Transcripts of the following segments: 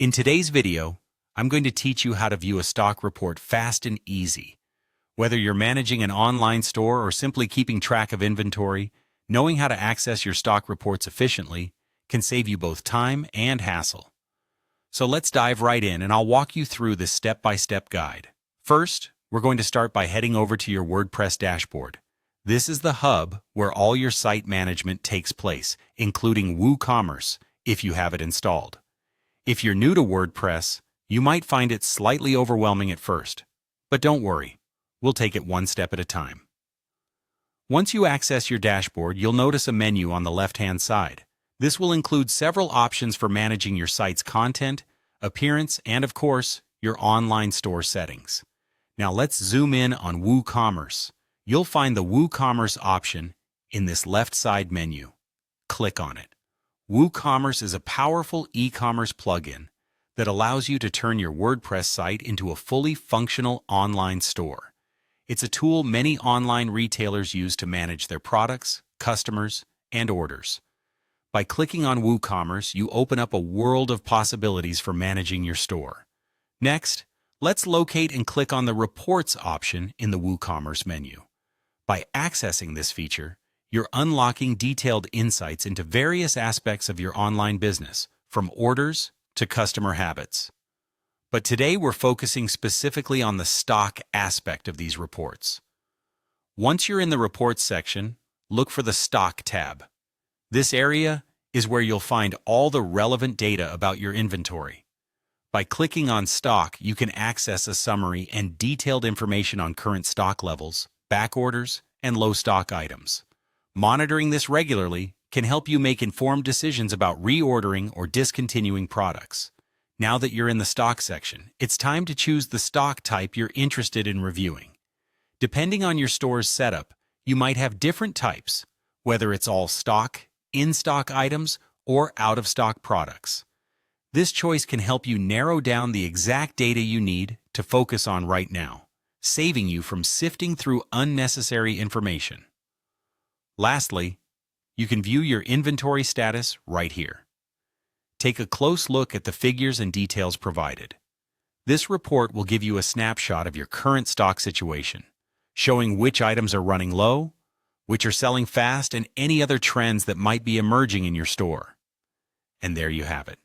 In today's video, I'm going to teach you how to view a stock report fast and easy. Whether you're managing an online store or simply keeping track of inventory, knowing how to access your stock reports efficiently can save you both time and hassle. So let's dive right in and I'll walk you through this step-by-step guide. First, we're going to start by heading over to your WordPress dashboard. This is the hub where all your site management takes place, including WooCommerce, if you have it installed. If you're new to WordPress, you might find it slightly overwhelming at first, but don't worry, we'll take it one step at a time. Once you access your dashboard, you'll notice a menu on the left-hand side. This will include several options for managing your site's content, appearance, and of course, your online store settings. Now let's zoom in on WooCommerce. You'll find the WooCommerce option in this left side menu. Click on it. WooCommerce is a powerful e-commerce plugin that allows you to turn your WordPress site into a fully functional online store. It's a tool many online retailers use to manage their products, customers, and orders. By clicking on WooCommerce, you open up a world of possibilities for managing your store. Next, let's locate and click on the Reports option in the WooCommerce menu. By accessing this feature, you're unlocking detailed insights into various aspects of your online business, from orders to customer habits. But today we're focusing specifically on the stock aspect of these reports. Once you're in the Reports section, look for the Stock tab. This area is where you'll find all the relevant data about your inventory. By clicking on Stock, you can access a summary and detailed information on current stock levels, back orders, and low stock items. Monitoring this regularly can help you make informed decisions about reordering or discontinuing products. Now that you're in the stock section, it's time to choose the stock type you're interested in reviewing. Depending on your store's setup, you might have different types, whether it's all stock, in-stock items, or out-of-stock products. This choice can help you narrow down the exact data you need to focus on right now, saving you from sifting through unnecessary information. Lastly, you can view your inventory status right here. Take a close look at the figures and details provided. This report will give you a snapshot of your current stock situation, showing which items are running low, which are selling fast, and any other trends that might be emerging in your store. And there you have it.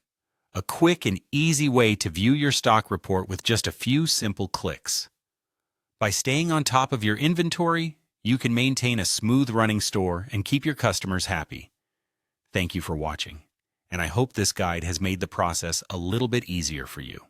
A quick and easy way to view your stock report with just a few simple clicks. By staying on top of your inventory, you can maintain a smooth running store and keep your customers happy. Thank you for watching, and I hope this guide has made the process a little bit easier for you.